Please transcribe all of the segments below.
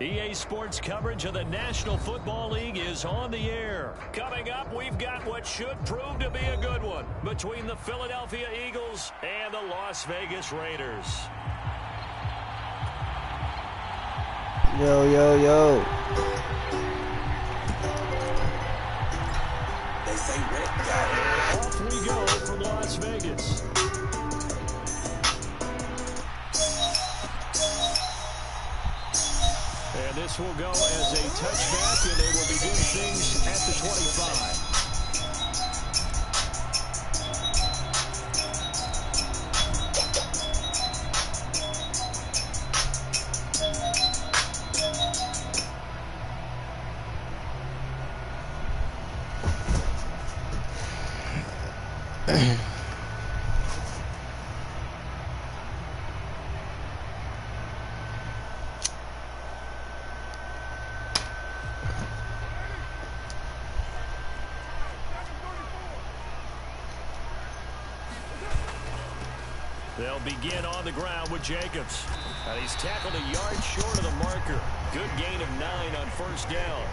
EA Sports coverage of the National Football League is on the air. Coming up, we've got what should prove to be a good one between the Philadelphia Eagles and the Las Vegas Raiders. Yo, yo, yo. They say Rick got it. Off we go from Las Vegas. And this will go as a touchback, and they will begin things at the 25. They'll begin on the ground with Jacobs. And he's tackled a yard short of the marker. Good gain of 9 on first down.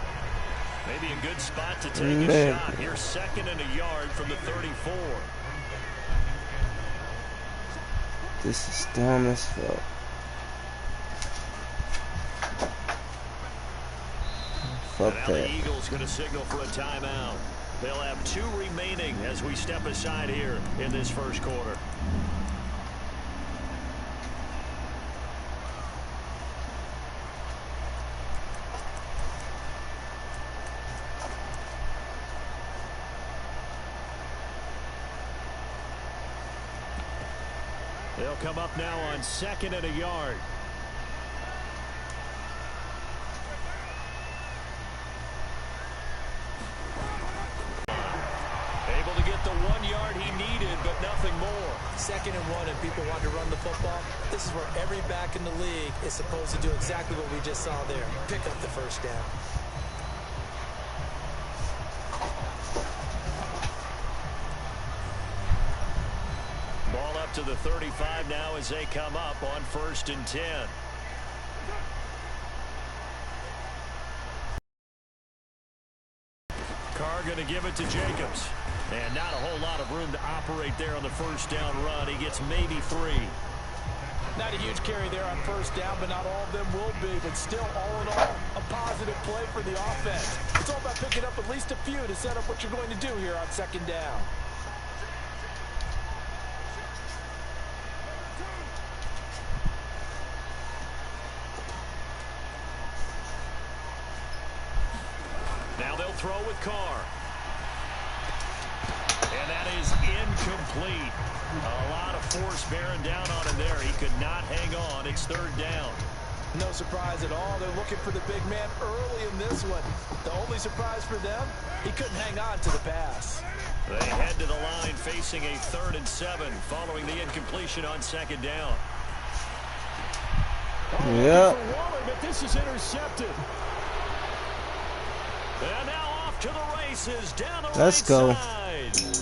Maybe a good spot to take a shot. Here's 2nd and a yard from the 34. This is dumb as fuck. Fuck now that. The Eagles going to signal for a timeout. They'll have 2 remaining as we step aside here in this first quarter. They'll come up now on 2nd and a yard. Able to get the 1 yard he needed, but nothing more. 2nd and 1, and people want to run the football. This is where every back in the league is supposed to do exactly what we just saw there. Pick up the first down. Ball up to the 35 now as they come up on 1st and 10. Carr going to give it to Jacobs. And not a whole lot of room to operate there on the first down run. He gets maybe 3. Not a huge carry there on first down, but not all of them will be. But still, all in all, a positive play for the offense. It's all about picking up at least a few to set up what you're going to do here on 2nd down. Now they'll throw with Carr. And that is incomplete. A lot of force bearing down on him there. He could not hang on. It's 3rd down. No surprise at all. They're looking for the big man early in this one. The only surprise for them, he couldn't hang on to the pass. They head to the line facing a 3rd and 7 following the incompletion on 2nd down. Yeah. But this is intercepted. And now off to the races down the Let's right go. side.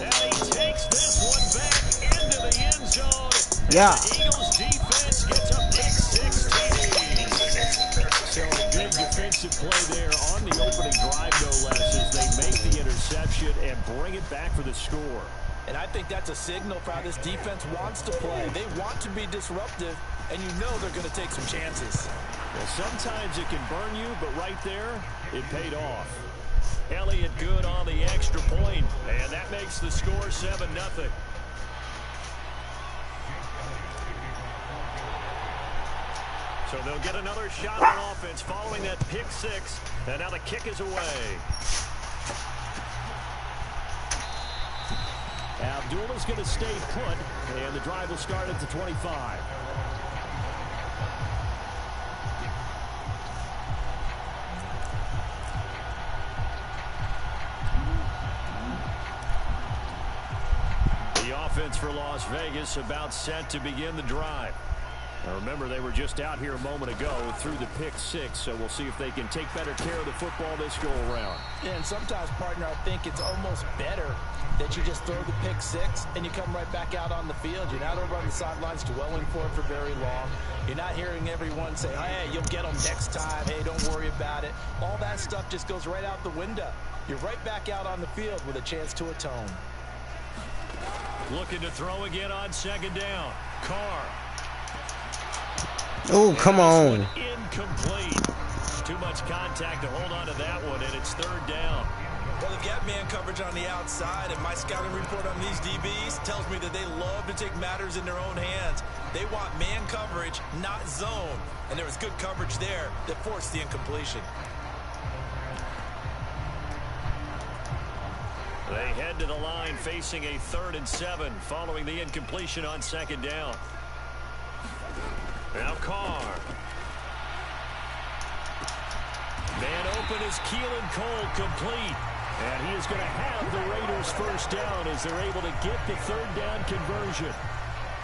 And he takes this one back into the end zone. Yeah. The Eagles defense gets a pick 6 TD. So a good defensive play there on the opening drive, no less, as they make the interception and bring it back for the score. And I think that's a signal for how this defense wants to play. They want to be disruptive, and you know they're going to take some chances. Well, sometimes it can burn you, but right there, it paid off. Elliott good on the extra point, and that makes the score 7-0. So they'll get another shot on offense following that pick 6, and now the kick is away. Abdullah's going to stay put, and the drive will start at the 25. The offense for Las Vegas about set to begin the drive. Now remember, they were just out here a moment ago through the pick 6, so we'll see if they can take better care of the football this go-around. Yeah, and sometimes, partner, I think it's almost better that you just throw the pick 6 and you come right back out on the field. You're not over on the sidelines dwelling for it for very long. You're not hearing everyone say, hey, you'll get them next time. Hey, don't worry about it. All that stuff just goes right out the window. You're right back out on the field with a chance to atone. Looking to throw again on second down. Carr. Oh, come on. Incomplete. Too much contact to hold on to that one, and it's third down. Well, they've got man coverage on the outside, and my scouting report on these DBs tells me that they love to take matters in their own hands. They want man coverage, not zone. And there was good coverage there that forced the incompletion. They head to the line facing a 3rd and 7 following the incompletion on second down. Now Carr. Man open is Keelan Cole, complete. And he is going to have the Raiders first down as they're able to get the 3rd down conversion.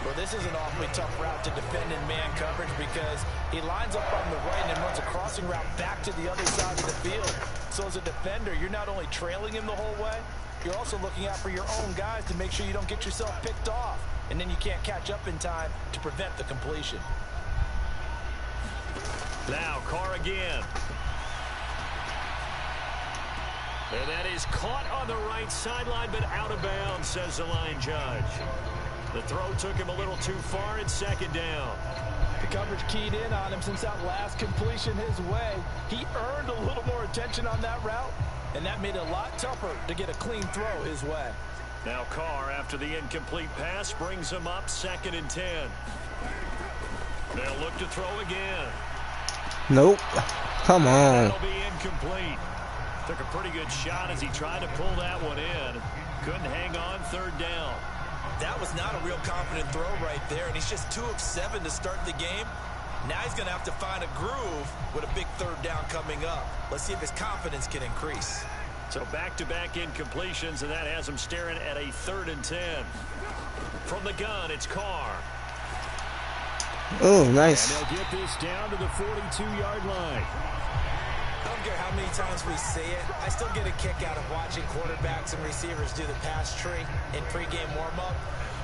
Well, this is an awfully tough route to defend in man coverage because he lines up on the right and then runs a crossing route back to the other side of the field. So as a defender, you're not only trailing him the whole way, you're also looking out for your own guys to make sure you don't get yourself picked off. And then you can't catch up in time to prevent the completion. Now Carr again. And that is caught on the right sideline, but out of bounds, says the line judge. The throw took him a little too far at second down. The coverage keyed in on him since that last completion his way. He earned a little more attention on that route, and that made it a lot tougher to get a clean throw his way. Now Carr, after the incomplete pass, brings him up 2nd and 10. They'll look to throw again. Nope. Come on. That'll be incomplete. Took a pretty good shot as he tried to pull that one in. Couldn't hang on, 3rd down. That was not a real confident throw right there, and he's just 2 of 7 to start the game. Now he's going to have to find a groove with a big 3rd down coming up. Let's see if his confidence can increase. So back-to-back incompletions, and that has him staring at a 3rd and 10. From the gun, it's Carr. Oh, nice. And they'll get this down to the 42-yard line. I don't care how many times we say it, I still get a kick out of watching quarterbacks and receivers do the pass tree in pregame warm-up.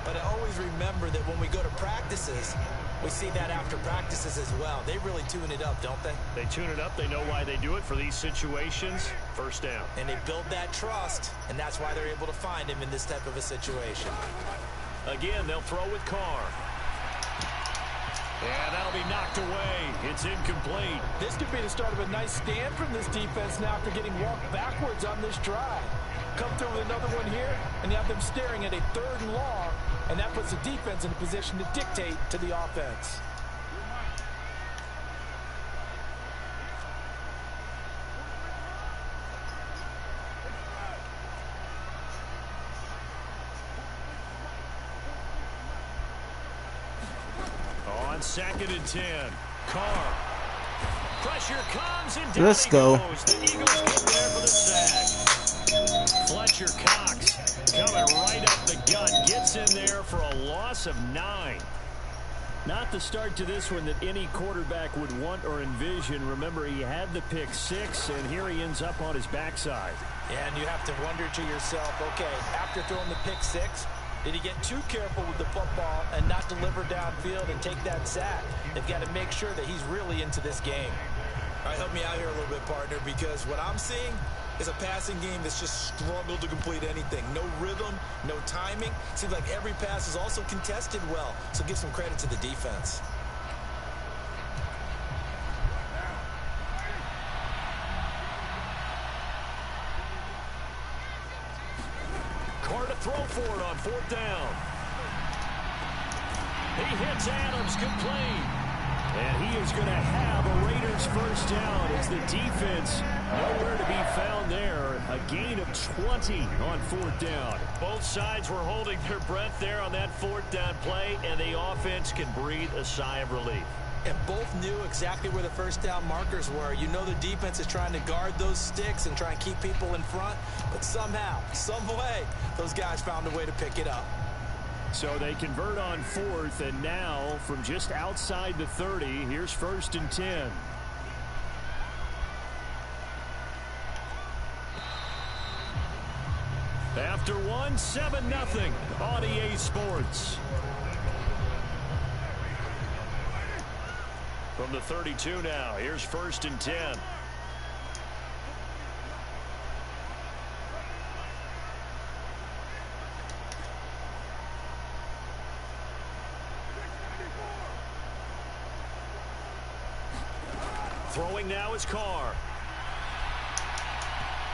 But I always remember that when we go to practices, we see that after practices as well. They really tune it up, don't they? They tune it up. They know why they do it for these situations. First down. And they build that trust, and that's why they're able to find him in this type of a situation. Again, they'll throw with Carr. And that'll be knocked away. It's incomplete. This could be the start of a nice stand from this defense now after getting walked backwards on this drive. Come through with another one here, and you have them staring at a 3rd and long, and that puts the defense in a position to dictate to the offense. On 2nd and 10. Carr. Pressure comes and down Let's go. goes. The Eagles get there for the sack. Fletcher Cox coming right up the gut. Gets in there for a loss of 9. Not the start to this one that any quarterback would want or envision. Remember, he had the pick 6, and here he ends up on his backside. Yeah, and you have to wonder to yourself, okay, after throwing the pick 6, did he get too careful with the football and not deliver downfield and take that sack? They've got to make sure that he's really into this game. All right, help me out here a little bit, partner, because what I'm seeing is a passing game that's just struggled to complete anything. No rhythm, no timing. Seems like every pass is also contested well, so give some credit to the defense. Carr to throw for it on 4th down. He hits Adams, complete. And he is going to have a Raiders first down as the defense nowhere to be found there. A gain of 20 on 4th down. Both sides were holding their breath there on that 4th down play, and the offense can breathe a sigh of relief. And both knew exactly where the first down markers were. You know the defense is trying to guard those sticks and try and keep people in front, but somehow, some way, those guys found a way to pick it up. So they convert on 4th, and now from just outside the 30, here's 1st and 10. After one, 7-0 on EA Sports. From the 32 now, here's 1st and 10. Throwing now is Carr.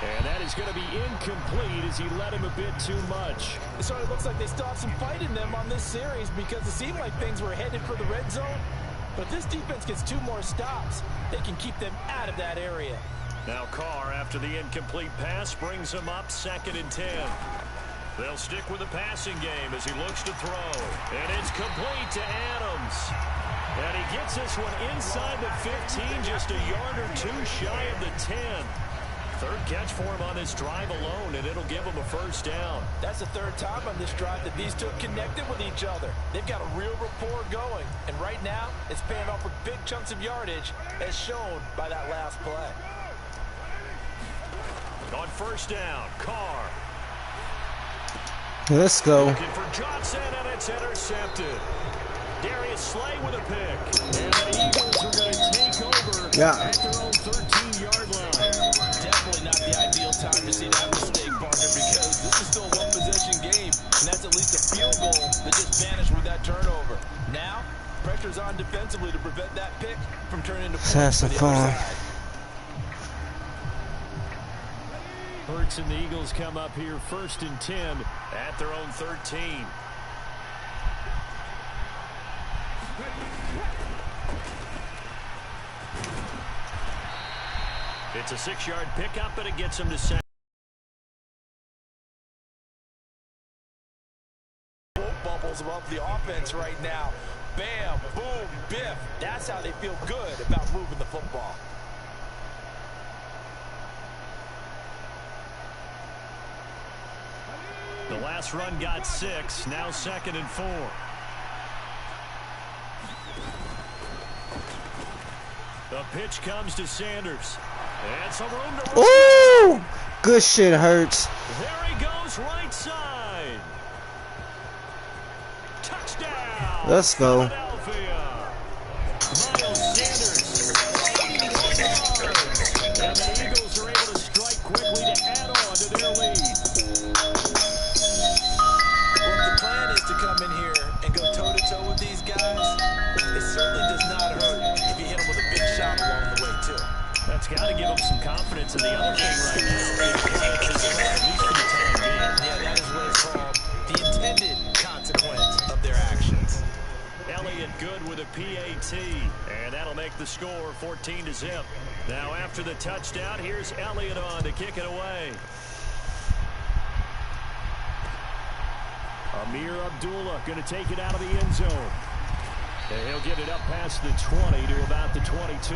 And that is going to be incomplete as he led him a bit too much. It sort of looks like they still have some fight in them on this series because it seemed like things were headed for the red zone. But if this defense gets 2 more stops, they can keep them out of that area. Now Carr, after the incomplete pass, brings him up 2nd and 10. They'll stick with the passing game as he looks to throw. And it's complete to Adams. And he gets this one inside the 15, just a yard or 2 shy of the 10. 3rd catch for him on this drive alone, and it'll give him a 1st down. That's the 3rd time on this drive that these two have connected with each other. They've got a real rapport going, and right now it's paying off with big chunks of yardage, as shown by that last play. On 1st down, Carr. Let's go. Looking for Johnson, and it's intercepted. Darius Slay with a pick. And the Eagles are going to take over at their own 13-yard line. Definitely not the ideal time to see that mistake, partner, because this is still a one-possession game, and that's at least a field goal that just vanished with that turnover. Now, pressure's on defensively to prevent that pick from turning into points for the other side. Hurts and the Eagles come up here 1st and 10 at their own 13. It's a 6-yard pickup, but it gets him to 7. Bubbles above the offense right now. Bam, boom, biff. That's how they feel good about moving the football. The last run got 6, now 2nd and 4. The pitch comes to Sanders. And some room to run. Ooh! Good shit, Hurts. There he goes, right side. Touchdown. Let's go. Philadelphia. Miles Sanders. 81 yards. And the Eagles are able to strike quickly to add on to their lead. Well, if the plan is to come in here and go toe-to-toe with these guys, it certainly does not hurt if you hit them with a big shot along the way, too. That's got to give them some confidence. And the other thing right now is at least for the time being. Yeah, that is what it's called the intended consequence of their actions. Elliott good with a PAT, and that'll make the score 14-0. Now after the touchdown, here's Elliott on to kick it away. Amir Abdullah going to take it out of the end zone. And he'll get it up past the 20 to about the 22.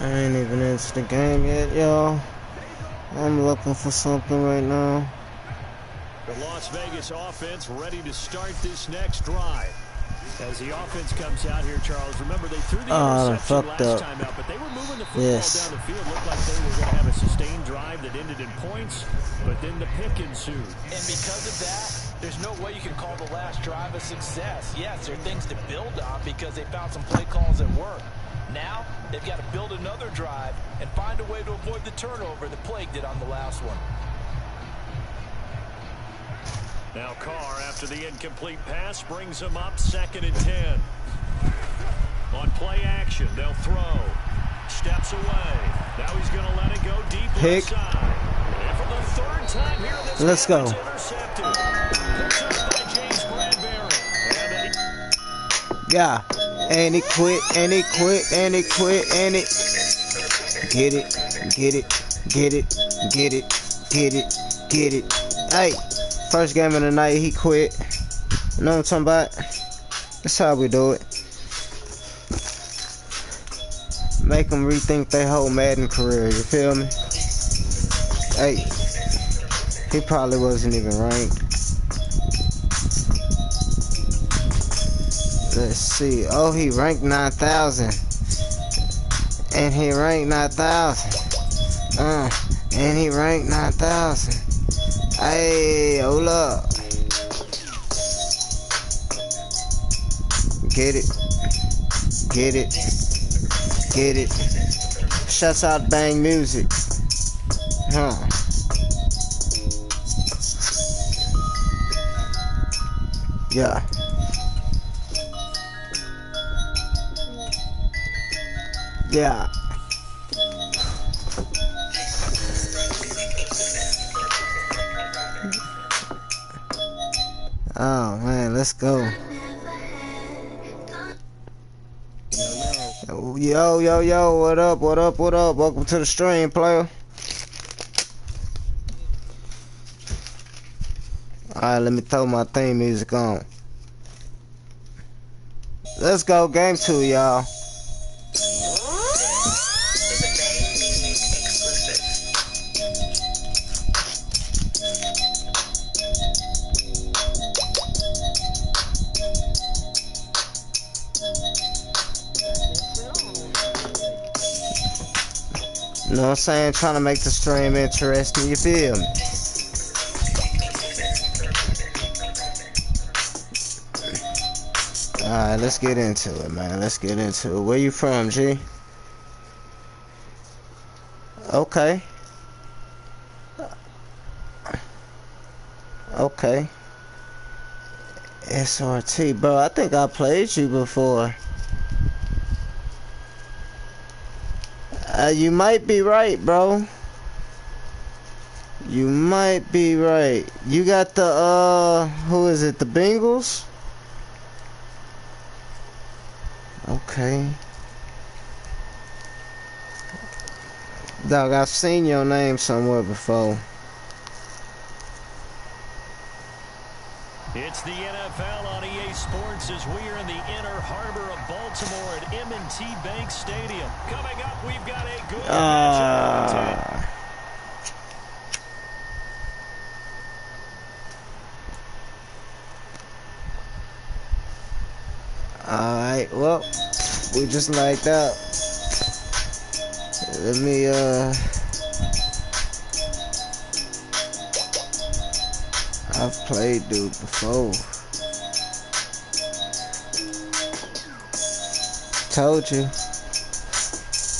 I ain't even into the game yet, y'all. I'm looking for something right now. The Las Vegas offense ready to start this next drive. As the offense comes out here, Charles, remember they threw the interception last time out, but they were moving the football down the field. Looked like they were going to have a sustained drive that ended in points, but then the pick ensued. And because of that, there's no way you can call the last drive a success. Yes, there are things to build on because they found some play calls that work. Now, they've got to build another drive and find a way to avoid the turnover that plagued it on the last one. Now Carr, after the incomplete pass, brings him up 2nd and 10. On play action, they'll throw. Steps away. Now he's going to let it go deep Pick. inside. And for the 3rd time here in this Let's game, go. it's intercepted. Picked up by James Bradbury. And Yeah. And it quit, and it quit, and it quit, and it. Get it, get it, get it, get it, get it, get it. Hey, first game of the night, he quit. You know what I'm talking about? That's how we do it. Make them rethink their whole Madden career, you feel me? Hey. He probably wasn't even ranked. Let's see. Oh, he ranked 9,000. And he ranked 9,000. And he ranked 9,000. Hey, hold up. Get it. Get it. Get it. Shouts out Bang Music. Yeah. Yeah. Oh man, let's go. Yo, yo, yo, what up, what up, what up? Welcome to the stream, player. Alright, let me throw my theme music on. Let's go, game 2, y'all. You know what I'm saying? Trying to make the stream interesting, you feel me? Alright, let's get into it, man. Let's get into it. Where you from, G? Okay. Okay. SRT, bro, I think I played you before. You might be right, bro. You might be right. You got the, who is it, the Bengals? Okay. Dog, I've seen your name somewhere before. It's the NFL on EA Sports as we are in the inner harbor of Baltimore at M&T Bank Stadium. Coming up, we've got a good matchup. Alright, well, we just like that. Let me, I've played dude before. Told you.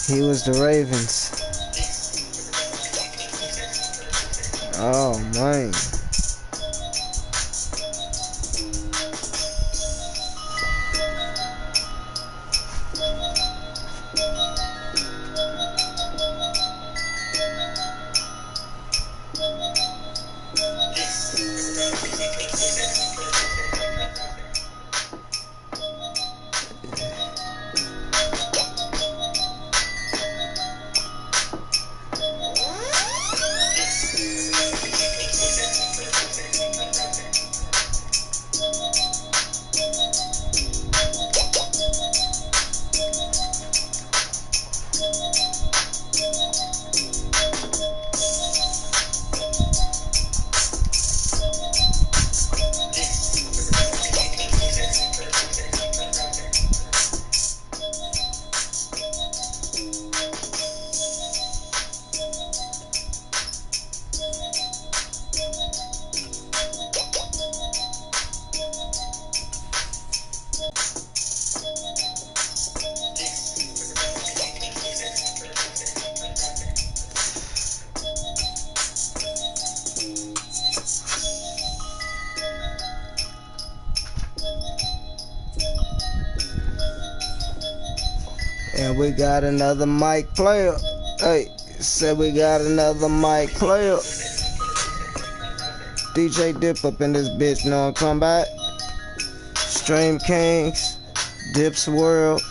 He was the Ravens. Oh, man. And we got another mic player. Hey, said we got another mic player. DJ Dip up in this bitch, know I'm talking about? Stream Kings, Dip's World.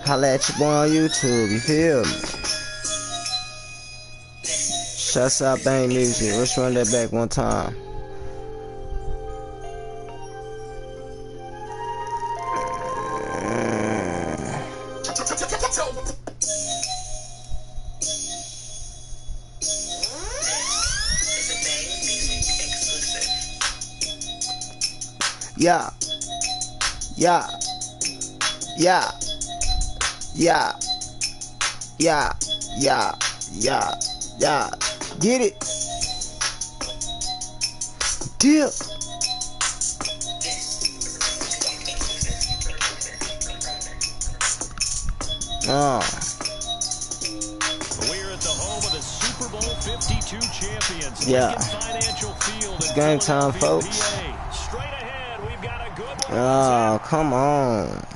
Holla at your boy on YouTube, you feel me? Shouts out Bang Music. Let's run that back one time. Yeah. Yeah. Yeah. Yeah. Yeah. Yeah. Yeah. Yeah. Get it. Dip. We're at the home of the Super Bowl 52 champions. Yeah. Lincoln Financial Field It's in game time, Philadelphia, folks. PA. Straight ahead, we've got a good one. Oh, come on.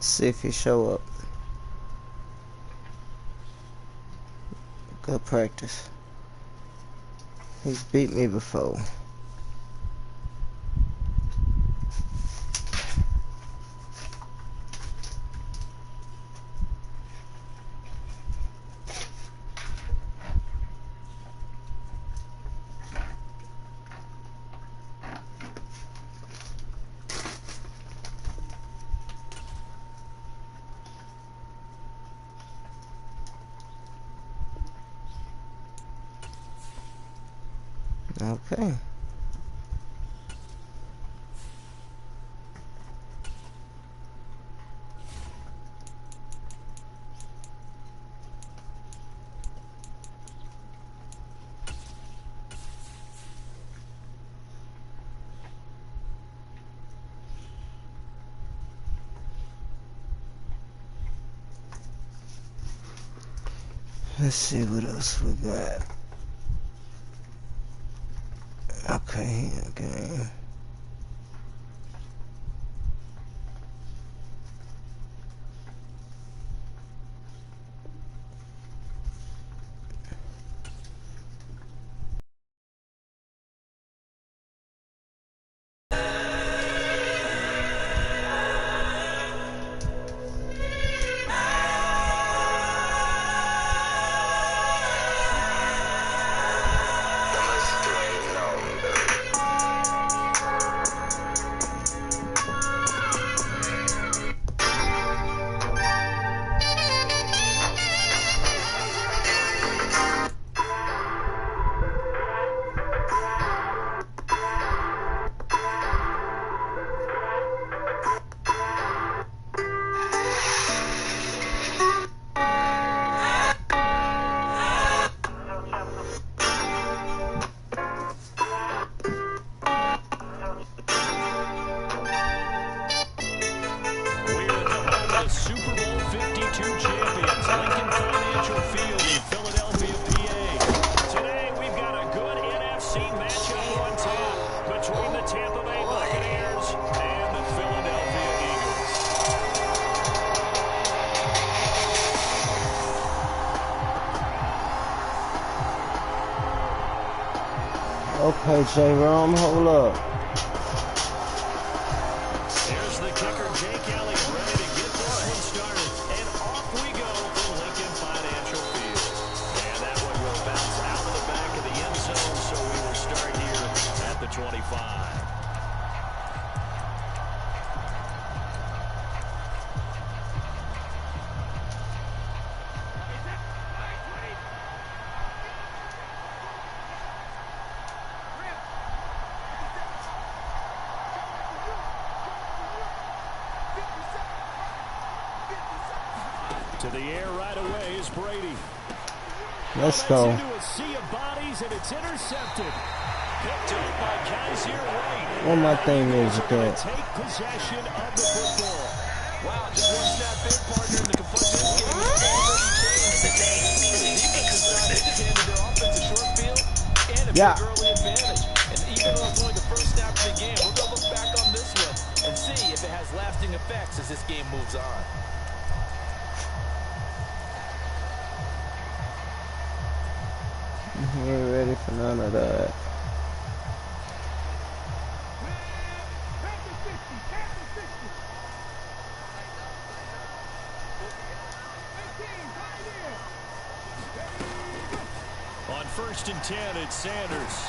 See if he show up. Good practice. He's beat me before. Okay. Let's see what else we got. Okay, okay. Super Bowl 52 champions, Lincoln Financial Field in Philadelphia, PA. Today, we've got a good NFC matchup on tap between the Tampa Bay Buccaneers and the Philadelphia Eagles. Okay, J-Rom, hold up. There's the kicker, Jake Elliott, ready to get this one started. And off we go for Lincoln Financial Field. And that one will bounce out of the back of the end zone, so we will start here at the 25. To the air right away is Brady. Let's go. Into a sea of bodies, and it's intercepted. Picked up by Kaiser White. What my thing is with that? Take possession of the football. Wow, just one snap in, partner, and the complexion of this game has already changed. The defense decided to hand their offense a short field and a big early advantage. And even though it's only the first snap of the game, we're going to look back on this one and see if it has lasting effects as this game moves on. We ain't ready for none of that. On 1st and 10, it's Sanders.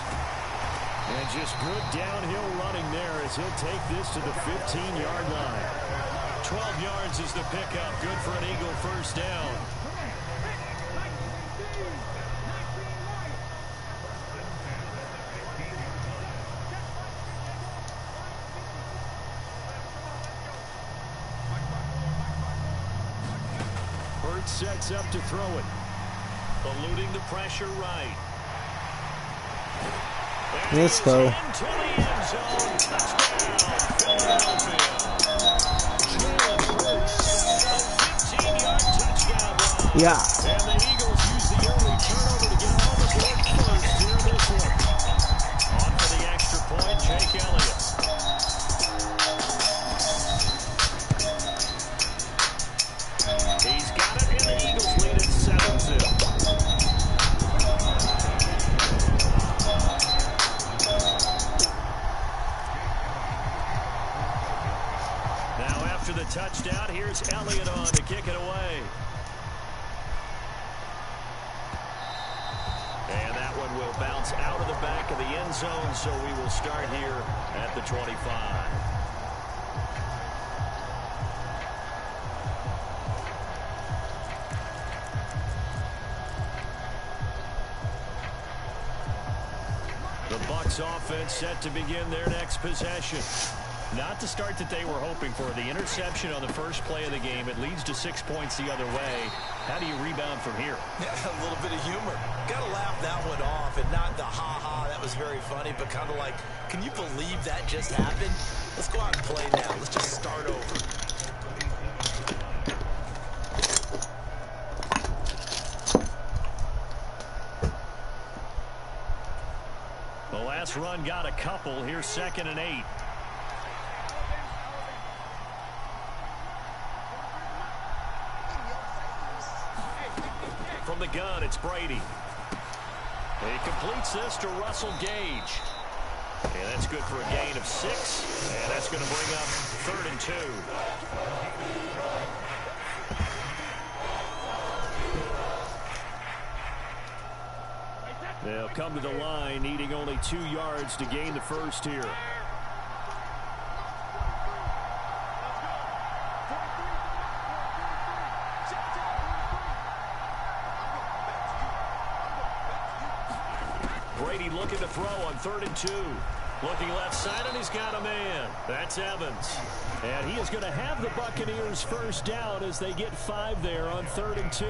And just good downhill running there as he'll take this to the 15-yard line. 12 yards is the pickup. Good for an Eagle first down. Hurts sets up to throw it. Eluding the pressure right. Let's go. Yeah. And the Eagles use the early turnover to get on the board first here in this one. On for the extra point, Jake Elliott. He's got it, and the Eagles lead at 7-0. Now after the touchdown, here's Elliott on to kick it away. And that one will bounce out of the back of the end zone, so we will start here at the 25. The Bucs offense set to begin their next possession. Not the start that they were hoping for. The interception on the first play of the game. It leads to 6 points the other way. How do you rebound from here? Yeah, a little bit of humor. Got to laugh that one off, and not the ha-ha, that was very funny, but kind of like, can you believe that just happened? Let's go out and play now. Let's just start over. The last run got a couple. Here's 2nd and 8. From the gun, it's Brady. He completes this to Russell Gage. And that's good for a gain of 6. And that's going to bring up 3rd and 2. They'll come to the line, needing only 2 yards to gain the first here. Brady looking to throw on 3rd and 2. Looking left side, and he's got a man. That's Evans. And he is going to have the Buccaneers first down as they get 5 there on 3rd and 2.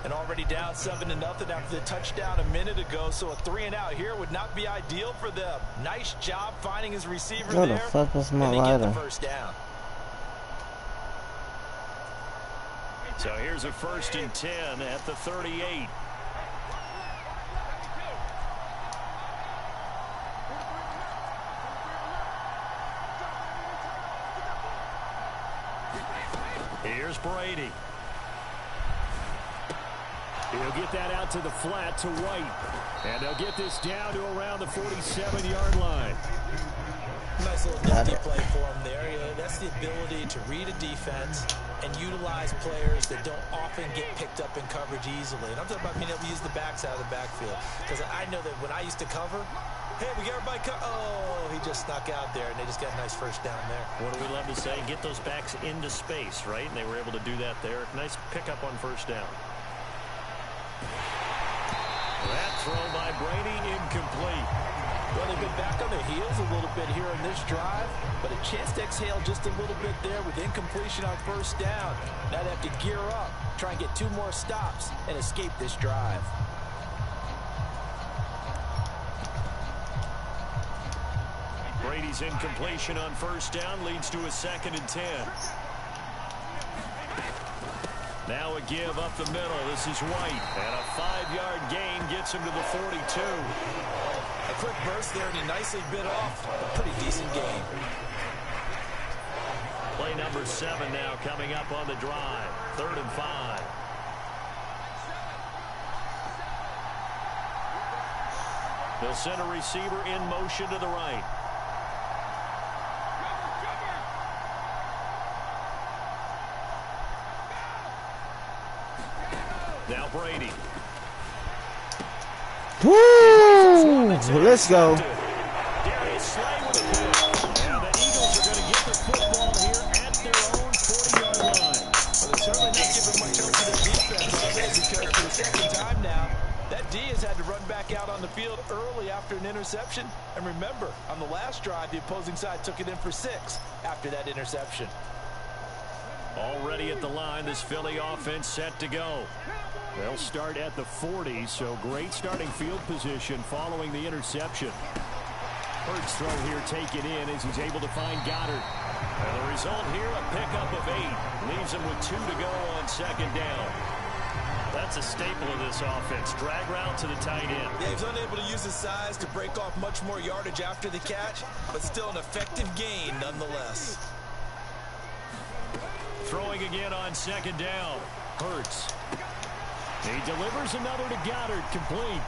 And already down 7-0 after the touchdown a minute ago, so a 3-and-out here would not be ideal for them. Nice job finding his receiver Where there. the fuck was my and they lighter? get the first down. So here's a 1st and 10 at the 38. Here's Brady. He'll get that out to the flat to White. And they'll get this down to around the 47-yard line. Nice little nifty play for him there. You know, that's the ability to read a defense and utilize players that don't often get picked up in coverage easily. And I'm talking about being able to use the backs out of the backfield. Because I know that when I used to cover, hey, we got everybody oh, he just snuck out there, and they just got a nice first down there. What do we love to say? Get those backs into space, right? And they were able to do that there. Nice pickup on first down. That throw by Brady incomplete. Well, they've been back on their heels a little bit here in this drive, but a chance to exhale just a little bit there with incompletion on first down. Now they have to gear up, try and get 2 more stops, and escape this drive. Brady's incompletion on first down leads to a 2nd and 10. Now a give up the middle. This is White. And a 5-yard gain gets him to the 42. A quick burst there, and he nicely bit off a pretty decent gain. Play number 7 now coming up on the drive. 3rd and 5. They'll send a receiver in motion to the right. Now Brady. Woo! Let's go. Darius Slay with a pick. And the Eagles are going to get the football here at their own 40-yard line. Well, they're certainly not giving much hope to their defense, are they? Because for the 2nd time now, that D has had to run back out on the field early after an interception. And remember, on the last drive, the opposing side took it in for 6 after that interception. Already at the line, this Philly offense set to go. They'll start at the 40, so great starting field position following the interception. Hurts throw here taken in as he's able to find Goddard. And the result here, a pickup of 8. Leaves him with 2 to go on 2nd down. That's a staple of this offense. Drag route to the tight end. Yeah, he's unable to use his size to break off much more yardage after the catch, but still an effective gain nonetheless. Throwing again on 2nd down. Hurts. He delivers another to Goddard, complete.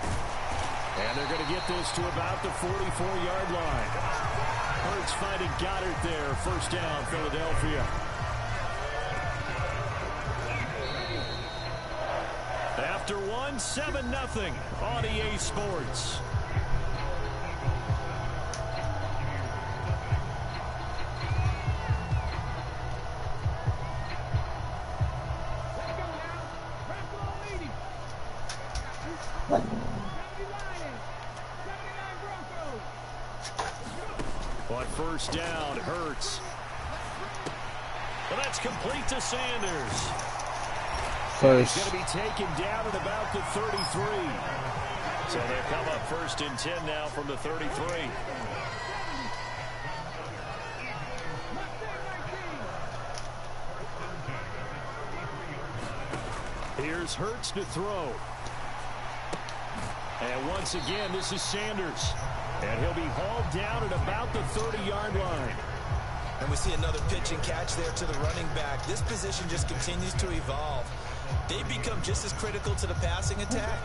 And they're going to get this to about the 44-yard line. Hurts finding Goddard there. 1st down, Philadelphia. After 1, 7-0 on EA Sports. On 1st down, Hurts. Well, that's complete to Sanders. First. He's going to be taken down at about the 33. So they'll come up 1st and 10 now from the 33. Here's Hurts to throw. And once again, this is Sanders. And he'll be hauled down at about the 30-yard line. And we see another pitch and catch there to the running back. This position just continues to evolve. They become just as critical to the passing attack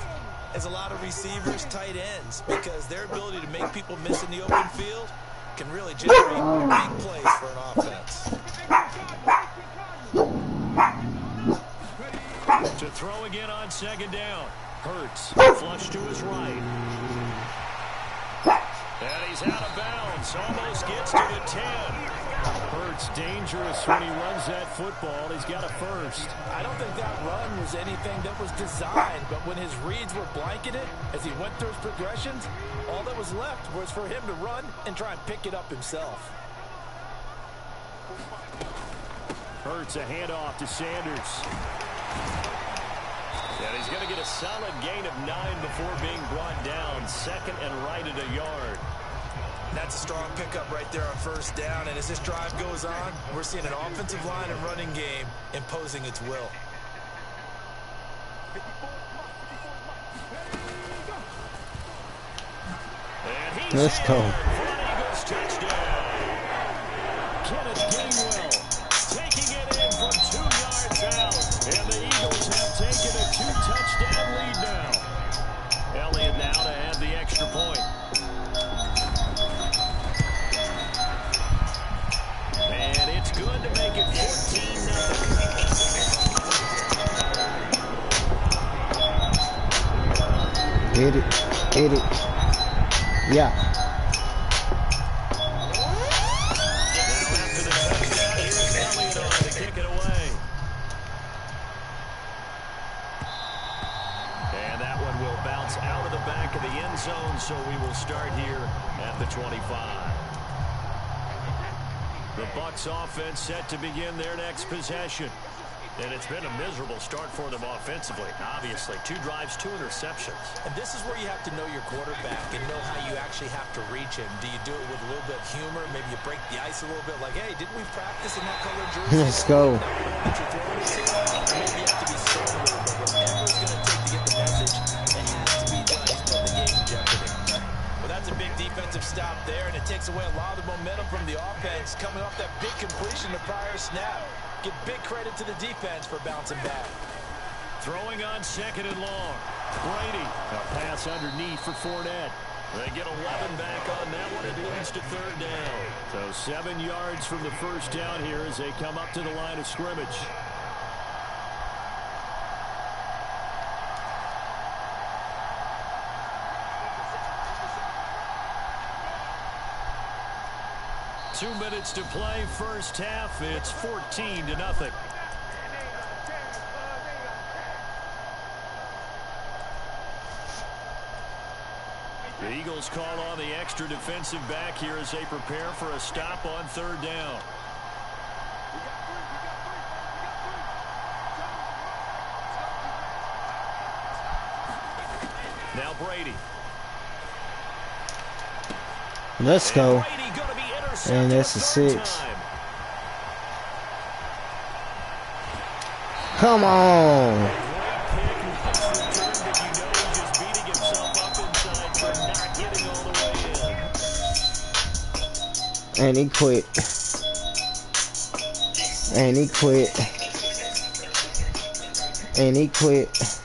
as a lot of receivers, tight ends, because their ability to make people miss in the open field can really generate big plays for an offense. To throw again on 2nd down. Hurts, flush to his right. And he's out of bounds. Almost gets to the 10. Hurts dangerous when he runs that football. He's got a 1st. I don't think that run was anything that was designed, but when his reads were blanketed as he went through his progressions, all that was left was for him to run and try and pick it up himself. Hurts a handoff to Sanders. And he's going to get a solid gain of 9 before being brought down. 2nd and right at a yard. That's a strong pickup right there on 1st down. And as this drive goes on, we're seeing an offensive line and running game imposing its will. Let's go. Eagles touchdown. Kenneth Gainwell taking it in from 2 yards out. And the Eagles have taken a 2-touchdown lead now. Elliott now to add the extra point. And it's good to make it 14-0. Hit it. Hit it. Yeah. Now after the touchdown, here's Elliott on to kick it away. And that one will bounce out of the back of the end zone, so we will start here at the 25. The Bucs offense set to begin their next possession. And it's been a miserable start for them offensively. Obviously, 2 drives, 2 interceptions. And this is where you have to know your quarterback and know how you actually have to reach him. Do you do it with a little bit of humor? Maybe you break the ice a little bit like, hey, didn't we practice in that color jersey? Let's go. Maybe you have to be stern a little bit. Whatever it's going to take to get the message, it has to be done. He's putting the game in jeopardy. Well, that's a big defensive stop there, and it takes away a lot of the momentum from the offense coming off that big completion the prior snap. Give big credit to the defense for bouncing back. Throwing on 2nd and long. Brady. A pass underneath for Fournette. They get 11 back on that one. It leads to 3rd down. So 7 yards from the first down here as they come up to the line of scrimmage. Two minutes to play, first half. It's 14-0. The Eagles call on the extra defensive back here as they prepare for a stop on 3rd down. Now Brady. Let's go. And that's a 6. Come on. And he quit. And he quit. And he quit.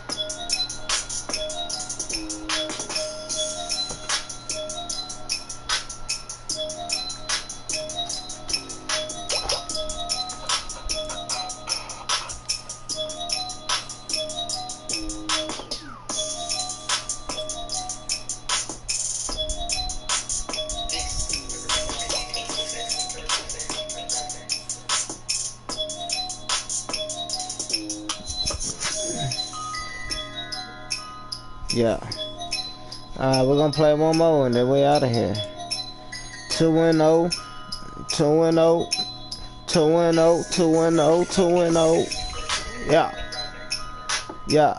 Yeah. Alright, we're gonna play one more and then we're out of here. 2-0. 2-0. 2-0. 2-0. 2-0. Yeah. Yeah.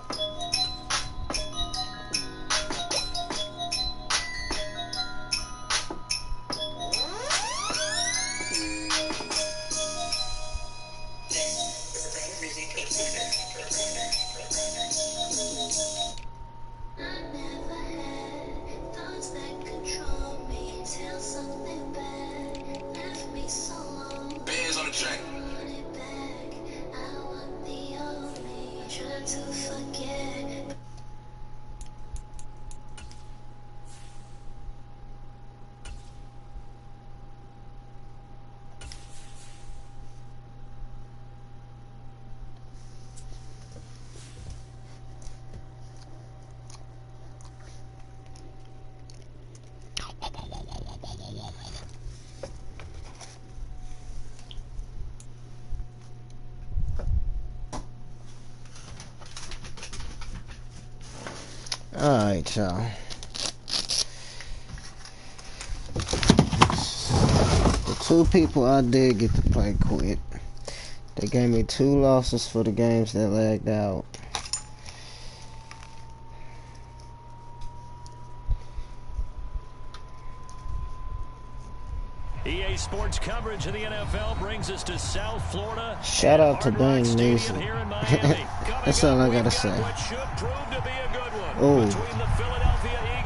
Alright, y'all. The 2 people I did get to play quit. They gave me 2 losses for the games that lagged out. EA Sports coverage of the NFL brings us to South Florida. Shout out to Bang Nation. That's all I gotta say. Oh,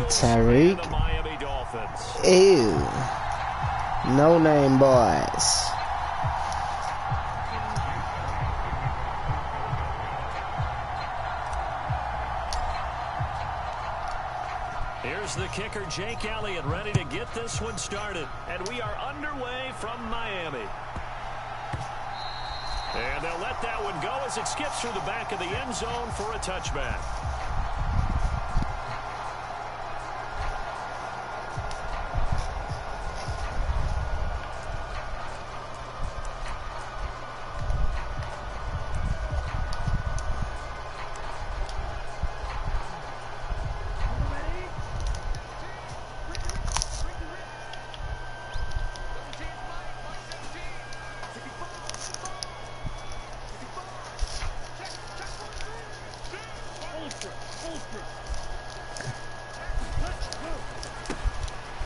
Tyreek. Ew. No name boys. Here's the kicker, Jake Elliott, ready to get this one started. And we are underway from Miami. And they'll let that one go as it skips through the back of the end zone for a touchback.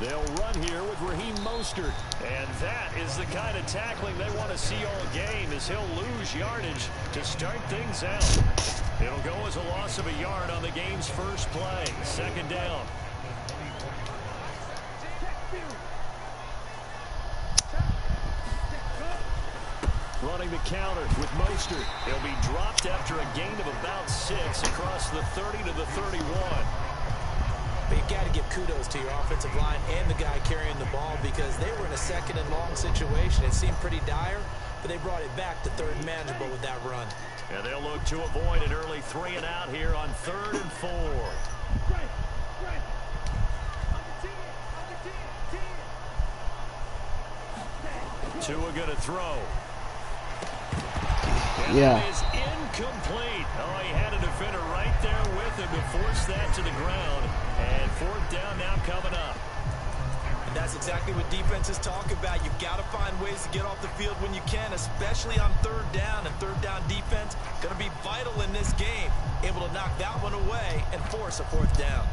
They'll run here with Raheem Mostert. And that is the kind of tackling they want to see all game, as he'll lose yardage to start things out. It'll go as a loss of a yard on the game's first play. Second down. Running the counter with Mostert. He'll be dropped after a gain of about 6 across the 30 to the 31. But you got to give kudos to your offensive line and the guy carrying the ball, because they were in a second and long situation. It seemed pretty dire, but they brought it back to third and manageable with that run. And they'll look to avoid an early 3 and out here on 3rd and 4. Tua going to throw. And Yeah. It is incomplete. Oh, he had a defender right there with him to force that to the ground. And 4th down now coming up. And that's exactly what defenses talk about. You've got to find ways to get off the field when you can, especially on 3rd down. And 3rd down defense going to be vital in this game. Able to knock that one away and force a 4th down.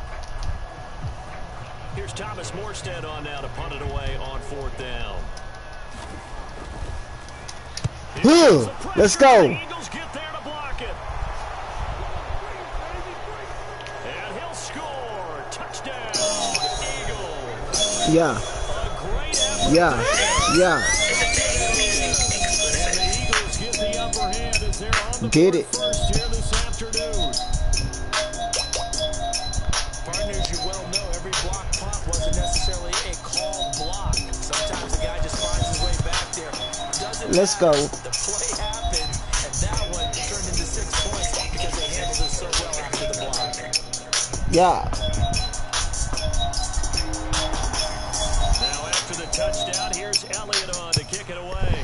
Here's Thomas Morstead on now to punt it away on 4th down. Let's go. The Eagles get there to block it. And he'll score. Touchdown, Eagles. Yeah. A great effort. Yeah. Yeah. And the Eagles get the upper hand as they're on the Get it. first here this afternoon. Partners, you well know every block punt wasn't necessarily a called block. Sometimes the guy just finds his way back there. Let's go. The play happened, and that one turned into 6 points because they handled it so well after the block. Yeah. Now after the touchdown, here's Elliott on to kick it away.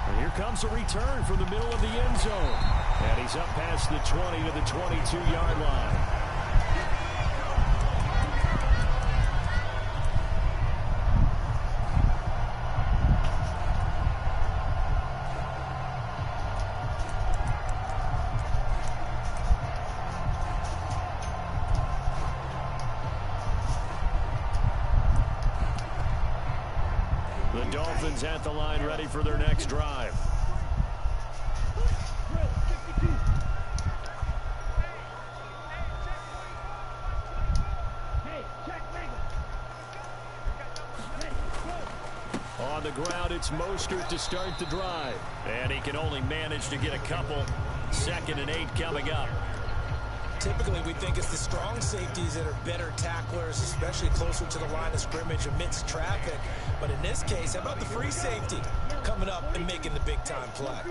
And here comes a return from the middle of the end zone. And he's up past the 20 to the 22-yard line. The Dolphins at the line, ready for their next drive. On the ground, it's Mostert to start the drive. And he can only manage to get a couple. 2nd and 8 coming up. Typically, we think it's the strong safeties that are better tacklers, especially closer to the line of scrimmage amidst traffic. But in this case, how about the free safety coming up and making the big-time play?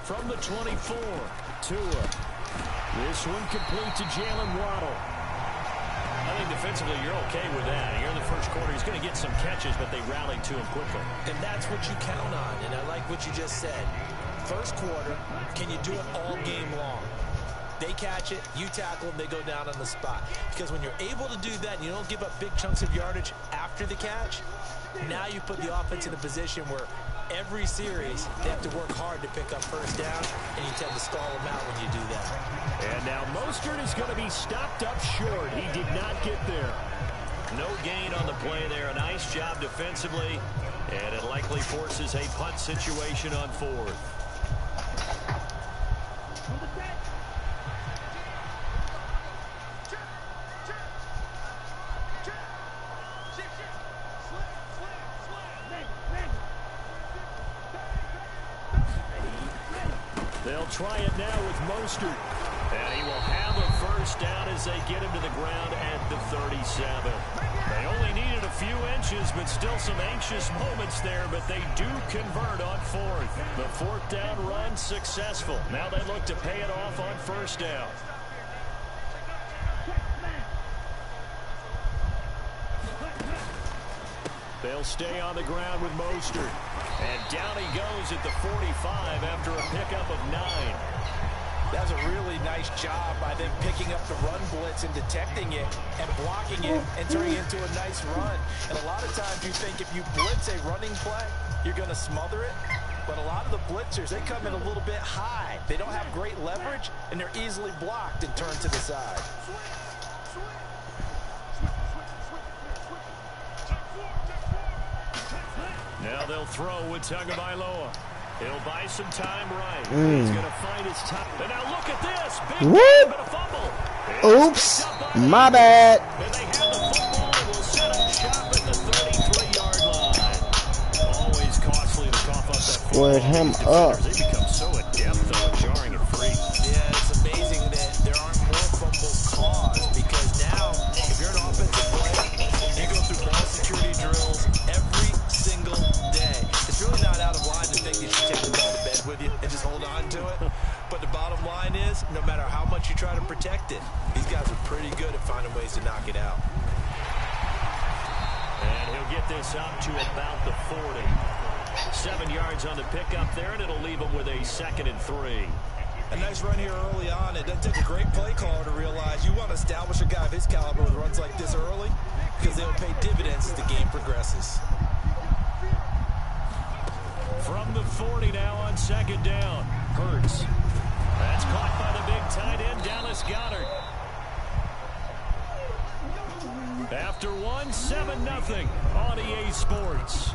From the 24, Tua. This one complete to Jalen Waddle. I think defensively you're okay with that. Here in the first quarter, he's going to get some catches, but they rallied to him quickly. And that's what you count on, and I like what you just said. First quarter, can you do it all game long? They catch it, you tackle them, they go down on the spot. Because when you're able to do that and you don't give up big chunks of yardage after the catch, now you put the offense in a position where every series they have to work hard to pick up first down, and you tend to stall them out when you do that. And now Mostert is going to be stopped up short. He did not get there. No gain on the play there. A nice job defensively, and it likely forces a punt situation on 4th. They'll try it now with Mostert. And he will have a first down as they get him to the ground at the 37. They only needed a few inches, but still some anxious moments there, but they do convert on 4th. The 4th down run successful. Now they look to pay it off on first down. They'll stay on the ground with Mostert. And down he goes at the 45 after a pickup of 9. That's a really nice job by them picking up the run blitz and detecting it and blocking it and turning it into a nice run. And a lot of times you think if you blitz a running play, you're going to smother it. But a lot of the blitzers, they come in a little bit high. They don't have great leverage, and they're easily blocked and turned to the side. Now they'll throw with Tagovailoa. He'll buy some time right. He's going to find his time. And now look at this. Big game and a fumble. Oops. My bad. And they have the football and will set up shop at the 33-yard line. Always costly to cough up that Squared him up. They become so adept, though, at jarring and free. Yeah, it's amazing that there aren't more fumbles caused because now, if you're an offensive player, you go through ball security drills every single day. It's really not out of line to think you should take the ball to bed with you and just hold on to it. But the bottom line is, no matter how much you try to protect it, these guys are pretty good at finding ways to knock it out. And he'll get this up to about the 40. 7 yards on the pickup there, and it'll leave him with a 2nd and 3. A nice run here early on. It doesn't take a great play caller to realize you want to establish a guy of his caliber with runs like this early because they'll pay dividends as the game progresses. From the 40 now on 2nd down. Hurts. That's caught by the big tight end, Dallas Goedert. After one, 7-0 on EA Sports.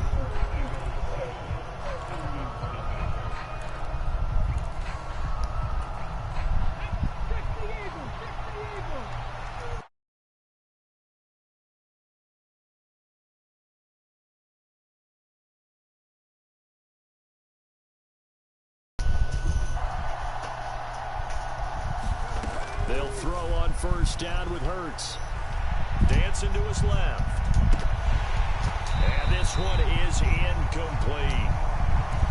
They'll throw on 1st down with Hurts. Dancing to his left. And this one is incomplete.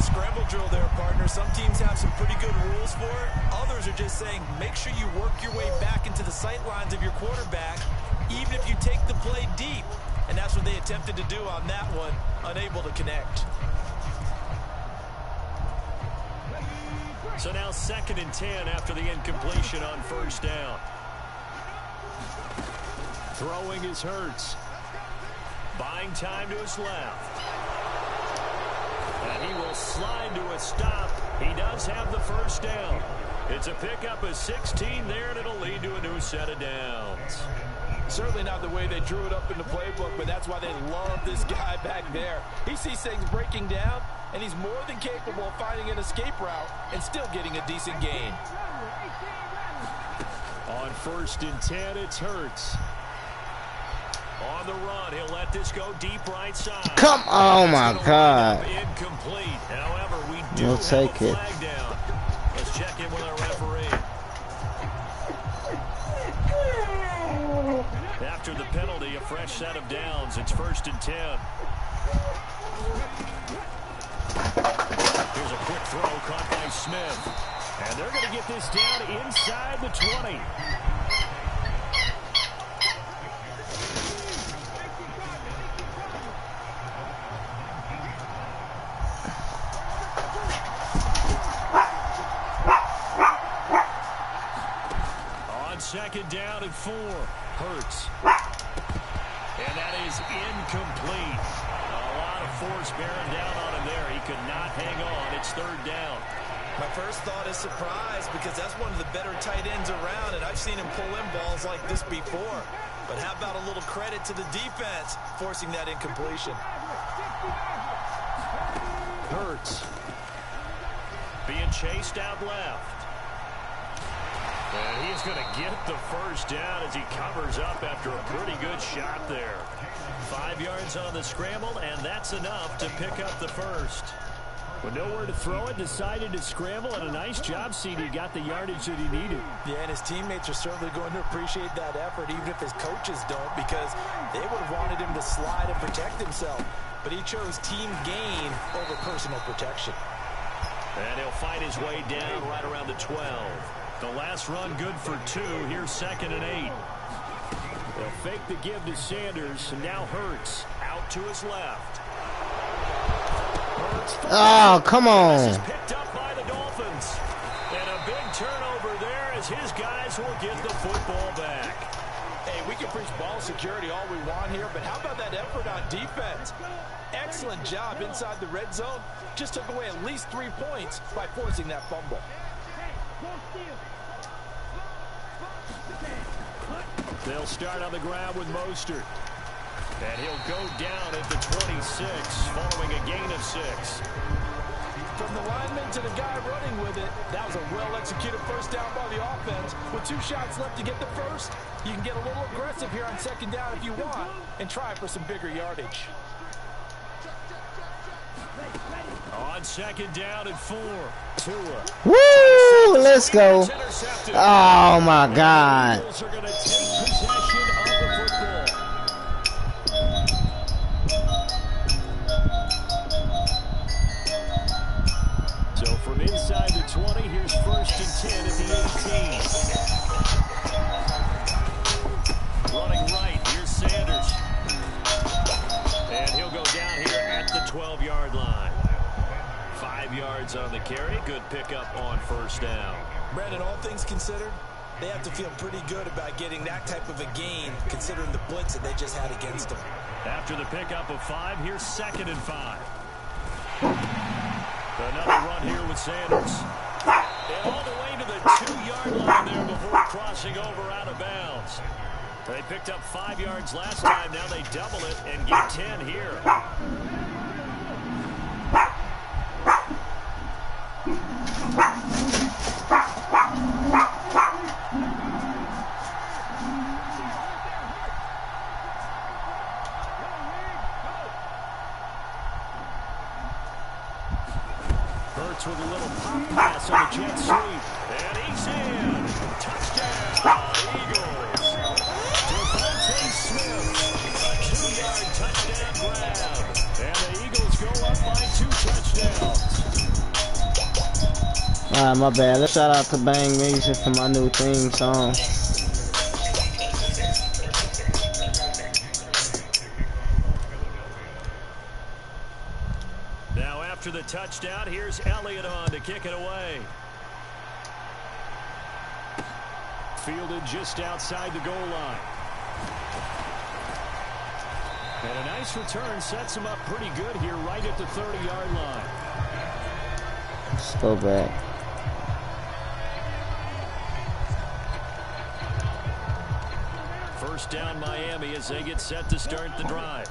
Scramble drill there, partner. Some teams have some pretty good rules for it. Others are just saying, make sure you work your way back into the sight lines of your quarterback, even if you take the play deep. And that's what they attempted to do on that one, unable to connect. So now 2nd and 10 after the incompletion on 1st down. Throwing is Hurts. Buying time to his left. And he will slide to a stop. He does have the 1st down. It's a pickup of 16 there, and it'll lead to a new set of downs. Certainly not the way they drew it up in the playbook, but that's why they love this guy back there. He sees things breaking down, and he's more than capable of finding an escape route and still getting a decent gain. On 1st and 10, it's Hurts. On the run, he'll let this go deep right side. Come on, oh my God. Incomplete. However, we do We'll have take a it. flag down. Let's check in with our referee. After the penalty, a fresh set of downs. It's 1st and 10. Here's a quick throw caught by Smith. And they're going to get this down inside the 20. On 2nd down and 4. Hurts. And that is incomplete. A lot of force bearing down on him there. He could not hang on. It's 3rd down. My first thought is surprise because that's one of the better tight ends around, and I've seen him pull in balls like this before. But how about a little credit to the defense forcing that incompletion? Hurts. Being chased out left. And he's going to get the 1st down as he covers up after a pretty good shot there. 5 yards on the scramble, and that's enough to pick up the 1st. With nowhere to throw it, decided to scramble, and a nice job, CD. Got the yardage that he needed. Yeah, and his teammates are certainly going to appreciate that effort, even if his coaches don't, because they would have wanted him to slide and protect himself. But he chose team gain over personal protection. And he'll fight his way down right around the 12. The last run good for 2. Here's 2nd and 8. They'll fake the give to Sanders, and now Hurts out to his left. Hurts. Oh, come on. This is picked up by the Dolphins. And a big turnover can preach ball security all we want here, but how about that effort on defense? Excellent job inside the red zone. Just took away at least 3 points by forcing that fumble. They'll start on the ground with Mostert. And he'll go down at the 26, following a gain of 6. From the lineman to the guy running with it, that was a well-executed first down by the offense. With 2 shots left to get the first, you can get a little aggressive here on second down if you want and try for some bigger yardage. On second down and 4. Tua. Woo! Let's go. Oh my God. Eagles are going to take possession of the football. So from inside the 20, here's 1st and 10 at the 18. Running right, here's Sanders. And he'll go down here at the 12-yard line. 5 yards on the carry. Good pickup on first down. Brandon, all things considered, they have to feel pretty good about getting that type of a gain, considering the blitz that they just had against them. After the pickup of 5, here's 2nd and 5. Another run here with Sanders. And all the way to the 2-yard line there before crossing over out of bounds. They picked up 5 yards last time. Now they double it and get 10 here. Hurts with a little pop pass on the jet sweep. And he's in. Touchdown, Eagles. Devontae Smith, a 2-yard touchdown grab. And the Eagles go up by 2 touchdowns. Alright, my bad. Let's shout out to Bang Music for my new theme song. Now after the touchdown, here's Elliott on to kick it away. Fielded just outside the goal line. And a nice return sets him up pretty good here right at the 30-yard line. Let's go back. First down Miami as they get set to start the drive.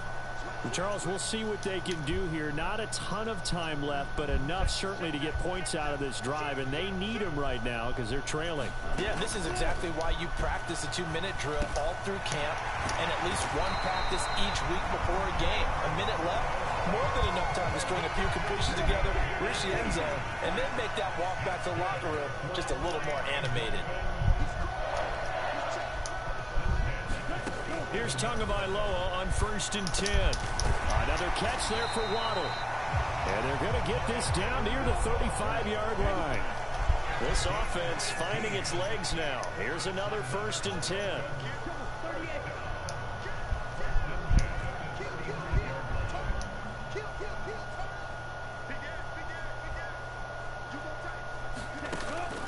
Charles, we'll see what they can do here. Not a ton of time left, but enough certainly to get points out of this drive, and they need them right now because they're trailing. Yeah, this is exactly why you practice a 2-minute drill all through camp and at least one practice each week before a game. A minute left, more than enough time to string a few completions together, reach the end zone, and then make that walk back to the locker room just a little more animated. Here's Tagovailoa on 1st and 10. Another catch there for Waddle. And they're going to get this down near the 35-yard line. This offense finding its legs now. Here's another 1st and 10.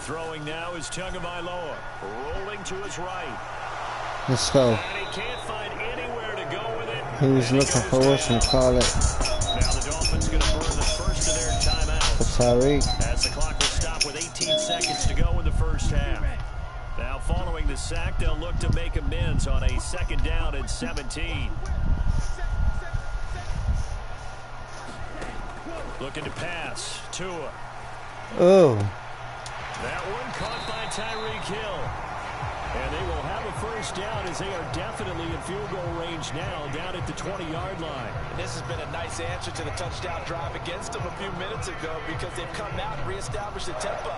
Throwing now is Tagovailoa. Rolling to his right. Let's go. And he can't find anywhere to go with it. He was looking for us and call it. Now the Dolphins going to burn the first of their timeouts. For Tyreek. As the clock will stop with 18 seconds to go in the first half. Now following the sack, they'll look to make amends on a 2nd down and 17. Looking to pass. Tua. Oh. That one caught by Tyreek Hill. And they will have a first down as they are definitely in field goal range now down at the 20-yard line. And this has been a nice answer to the touchdown drive against them a few minutes ago because they've come out and reestablished the tempo.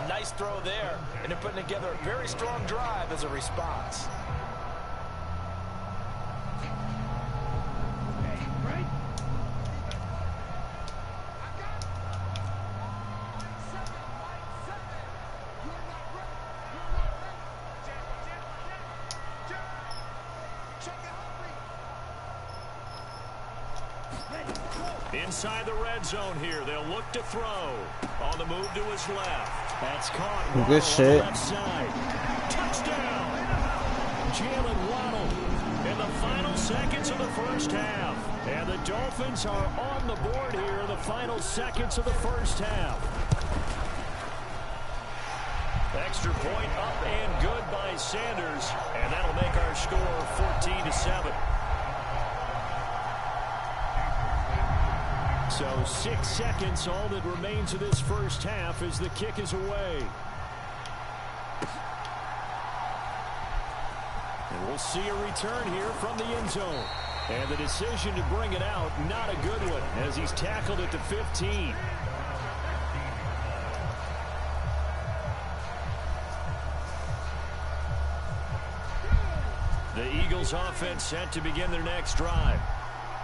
A nice throw there, and they're putting together a very strong drive as a response. Inside the red zone here, they'll look to throw. On the move to his left. That's caught. Good shit. Left side. Touchdown. Jalen Waddle in the final seconds of the first half. And the Dolphins are on the board here in the final seconds of the first half. Extra point up and good by Sanders. And that'll make our score 14-7. So 6 seconds, all that remains of this first half as the kick is away. And we'll see a return here from the end zone. And the decision to bring it out, not a good one, as he's tackled at the 15. The Eagles offense set to begin their next drive.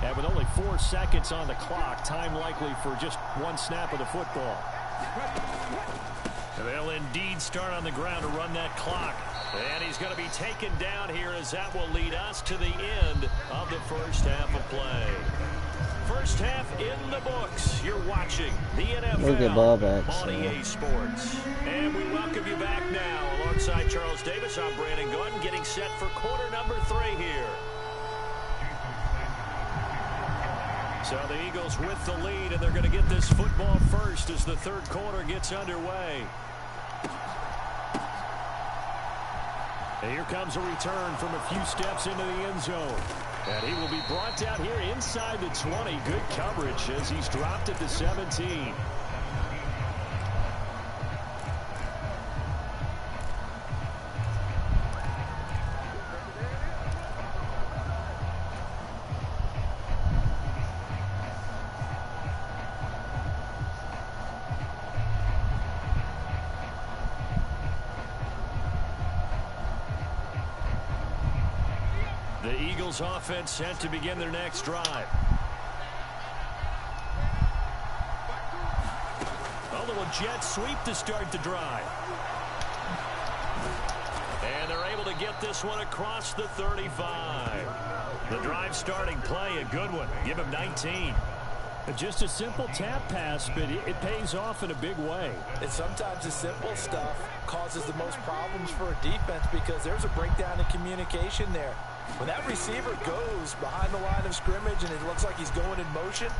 And with only 4 seconds on the clock, time likely for just one snap of the football. They'll indeed start on the ground to run that clock. And he's going to be taken down here as that will lead us to the end of the first half of play. First half in the books. You're watching the NFL on EA Sports. And we welcome you back now. Alongside Charles Davis, I'm Brandon Gordon, getting set for quarter number 3 here. So the Eagles with the lead, and they're going to get this football first as the third quarter gets underway. And here comes a return from a few steps into the end zone. And he will be brought down here inside the 20. Good coverage as he's dropped at the 17. The Eagles offense set to begin their next drive. A little jet sweep to start the drive. And they're able to get this one across the 35. The drive starting play, a good one. Give him 19. Just a simple tap pass, but it pays off in a big way. And sometimes the simple stuff causes the most problems for a defense because there's a breakdown in communication there. When that receiver goes behind the line of scrimmage and it looks like he's going in motion,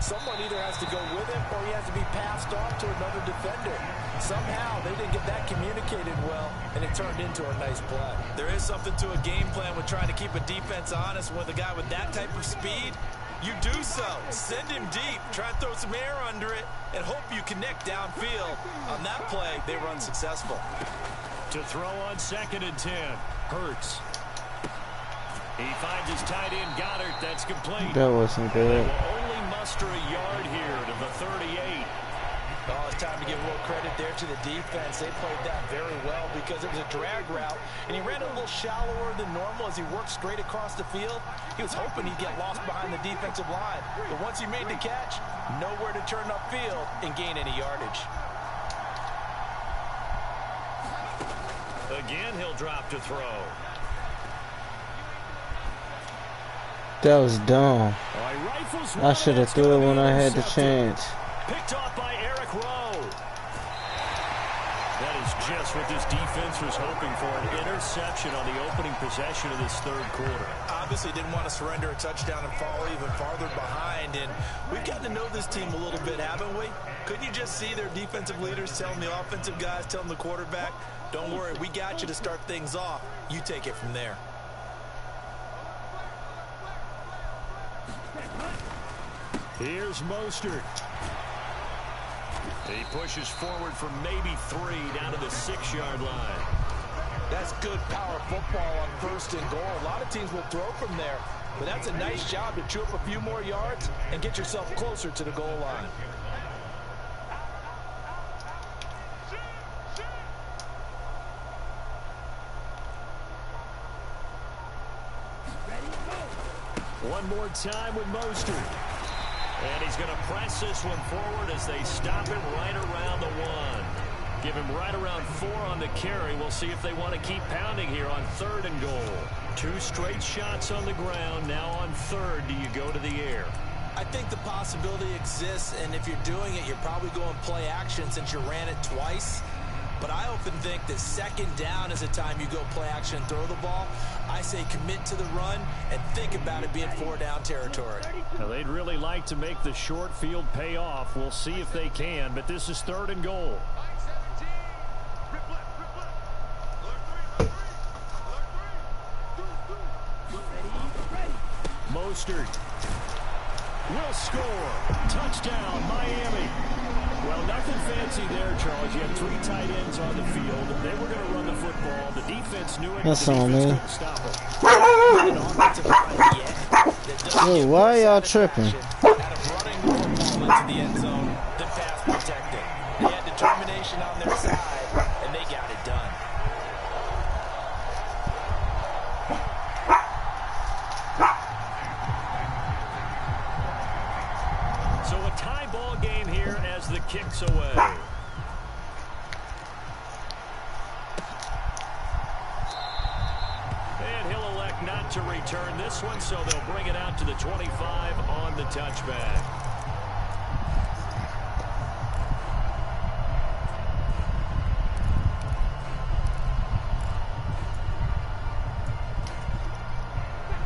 someone either has to go with him or he has to be passed off to another defender. Somehow they didn't get that communicated well, and it turned into a nice play. There is something to a game plan with trying to keep a defense honest. With a guy with that type of speed, you do so. Send him deep. Try and throw some air under it and hope you connect downfield. On that play, they were unsuccessful. To throw on 2nd and 10. Hurts. He finds his tight end, Goddard. That's complete. That wasn't good. They will only muster a yard here to the 38. Oh, it's time to give a little credit there to the defense. They played that very well because it was a drag route, and he ran a little shallower than normal as he worked straight across the field. He was hoping he'd get lost behind the defensive line, but once he made the catch, nowhere to turn upfield and gain any yardage. Again, he'll drop to throw. That was dumb. I should have threw it when I had the chance. Picked off by Eric Rowe. That is just what this defense was hoping for, an interception on the opening possession of this third quarter. Obviously didn't want to surrender a touchdown and fall even farther behind, and we've gotten to know this team a little bit, haven't we? Couldn't you just see their defensive leaders telling the offensive guys, telling the quarterback, don't worry, we got you to start things off. You take it from there. Here's Mostert. He pushes forward for maybe 3 down to the 6-yard line. That's good power football on 1st and goal. A lot of teams will throw from there, but that's a nice job to chew up a few more yards and get yourself closer to the goal line. One more time with Mostert. And he's going to press this one forward as they stop him right around the 1. Give him right around 4 on the carry. We'll see if they want to keep pounding here on 3rd and goal. 2 straight shots on the ground. Now on 3rd, do you go to the air? I think the possibility exists, and if you're doing it, you're probably going play action since you ran it twice. But I often think that second down is a time you go play action and throw the ball. I say commit to the run and think about it being 4-down territory. Now, they'd really like to make the short field pay off. We'll see if they can, but this is 3rd and goal. Mostert will score. Touchdown, Miami. Well, nothing fancy there, Charles. You had 3 tight ends on the field. They were going to run the football. The defense knew it. That's the on defense me. couldn't stop it. Yo, why y'all tripping? Out of running the football into the end zone, the pass protecting. They had determination on their side, and they got it done. So a tie ball game here as the kick's away. And he'll elect not to return this one, so they'll bring it out to the 25 on the touchback.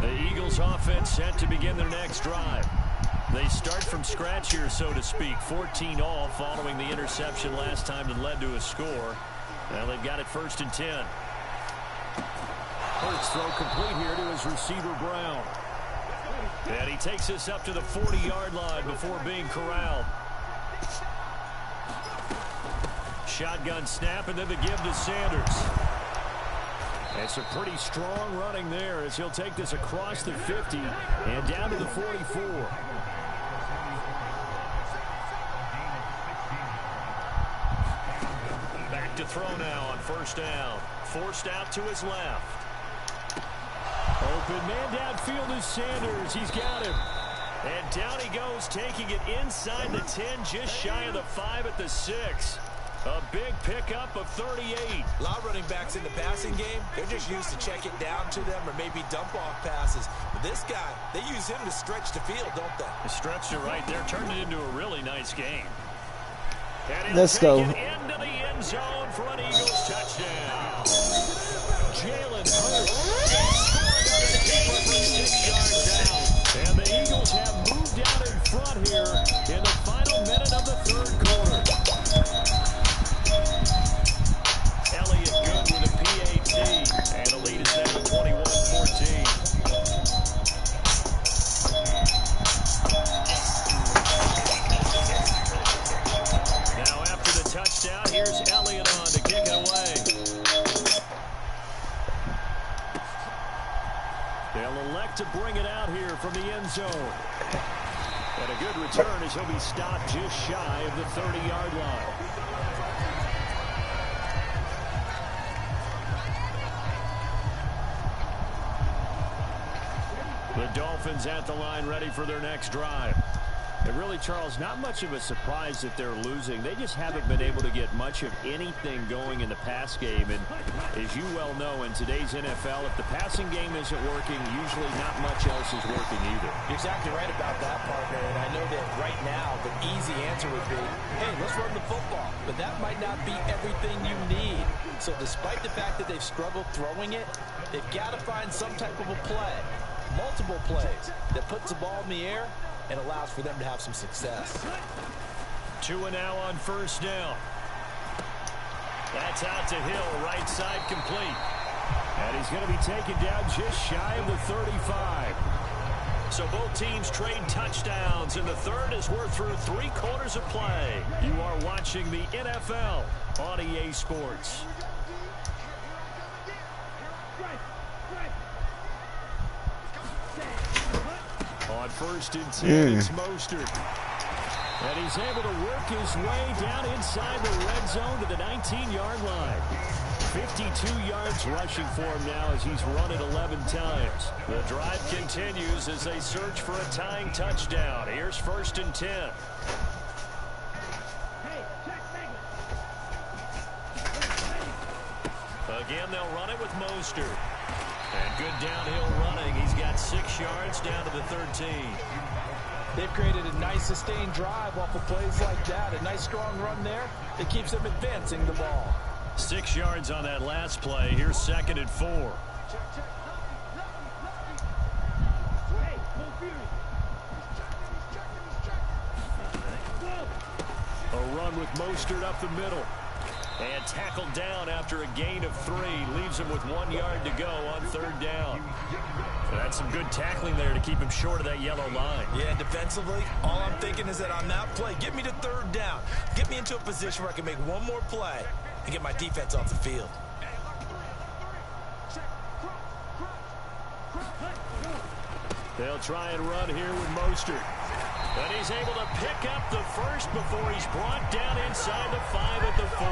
The Eagles offense set to begin their next drive. They start from scratch here, so to speak. 14 all following the interception last time that led to a score. Now they've got it 1st and 10. Hurts throw complete here to his receiver, Brown. And he takes this up to the 40-yard line before being corralled. Shotgun snap, and then the give to Sanders. It's a pretty strong running there as he'll take this across the 50 and down to the 44. Back to throw now on 1st down. Forced out to his left. Open man downfield is Sanders. He's got him. And down he goes, taking it inside the 10, just shy of the 5 at the 6. A big pickup of 38. A lot of running backs in the passing game, they're just used to check it down to them or maybe dump off passes. But this guy, they use him to stretch the field, don't they? They stretched it right there, turned it into a really nice game. And Let's go. Into the end zone for an Eagles touchdown. Jalen Hurts scored on the keeper from 6 yards out. And the Eagles have moved out in front here in the final minute of the 3rd quarter. Elliott good with a PAT. And the lead is down 21-14. Now after the touchdown, here's Elliott on to kick it away. They'll elect to bring it out here from the end zone. And a good return as he'll be stopped just shy of the 30-yard line. The Dolphins at the line ready for their next drive. And really, Charles, not much of a surprise that they're losing. They just haven't been able to get much of anything going in the pass game. And as you well know, in today's NFL, if the passing game isn't working, usually not much else is working either. You're exactly right about that, partner. And I know that right now the easy answer would be, hey, let's run the football. But that might not be everything you need. So despite the fact that they've struggled throwing it, they've got to find some type of a play, multiple plays, that puts the ball in the air and allows for them to have some success. 2 and now on 1st down. That's out to Hill, right side complete. And he's going to be taken down just shy of the 35. So both teams trade touchdowns, and the 3rd as we're through 3 quarters of play. You are watching the NFL on EA Sports. On 1st and 10, it's Mostert. And he's able to work his way down inside the red zone to the 19-yard line. 52 yards rushing for him now as he's run it 11 times. The drive continues as they search for a tying touchdown. Here's 1st and 10. Again, they'll run it with Mostert. And good downhill running. He's got 6 yards down to the 13. They've created a nice sustained drive off of plays like that. A nice strong run there that keeps them advancing the ball. 6 yards on that last play. Here's 2nd and 4. A run with Mostert up the middle. And tackled down after a gain of 3. Leaves him with 1 yard to go on 3rd down. So that's some good tackling there to keep him short of that yellow line. Yeah, defensively, all I'm thinking is that on that play, get me to 3rd down. Get me into a position where I can make one more play and get my defense off the field. They'll try and run here with Mostert. And he's able to pick up the first before he's brought down inside the 5 at the 4.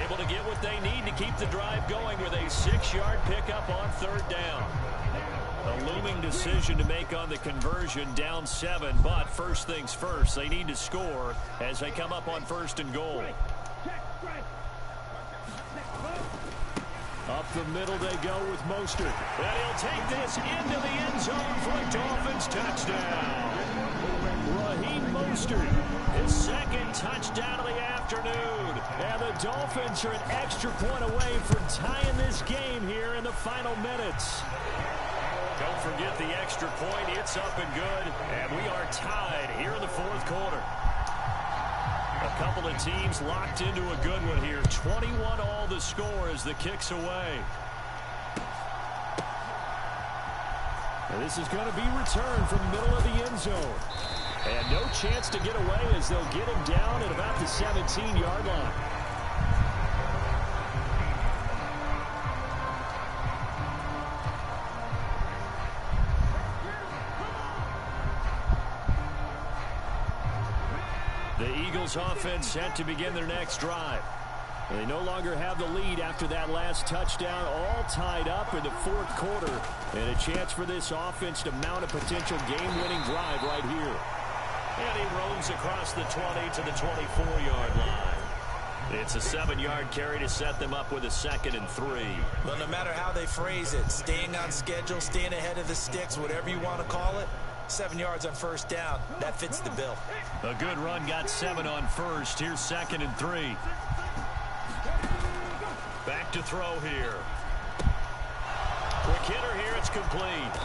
Able to get what they need to keep the drive going with a 6-yard pickup on 3rd down. A looming decision to make on the conversion, down 7. But first things first, they need to score as they come up on 1st and goal. Up the middle they go with Mostert. And he'll take this into the end zone for a Dolphins touchdown. Raheem Mostert, his 2nd touchdown of the afternoon. And the Dolphins are an extra point away from tying this game here in the final minutes. Don't forget the extra point. It's up and good. And we are tied here in the 4th quarter. A couple of teams locked into a good one here. 21 all the score as the kick's away. And this is going to be returned from the middle of the end zone. And no chance to get away as they'll get him down at about the 17-yard line. The Eagles offense set to begin their next drive. They no longer have the lead after that last touchdown, all tied up in the 4th quarter. And a chance for this offense to mount a potential game-winning drive right here. And he roams across the 20 to the 24-yard line. It's a 7-yard carry to set them up with a 2nd and 3. Well, no matter how they phrase it, staying on schedule, staying ahead of the sticks, whatever you want to call it, 7 yards on 1st down, that fits the bill. A good run got 7 on 1st. Here's 2nd and 3. Back to throw here. Quick hitter here, it's complete.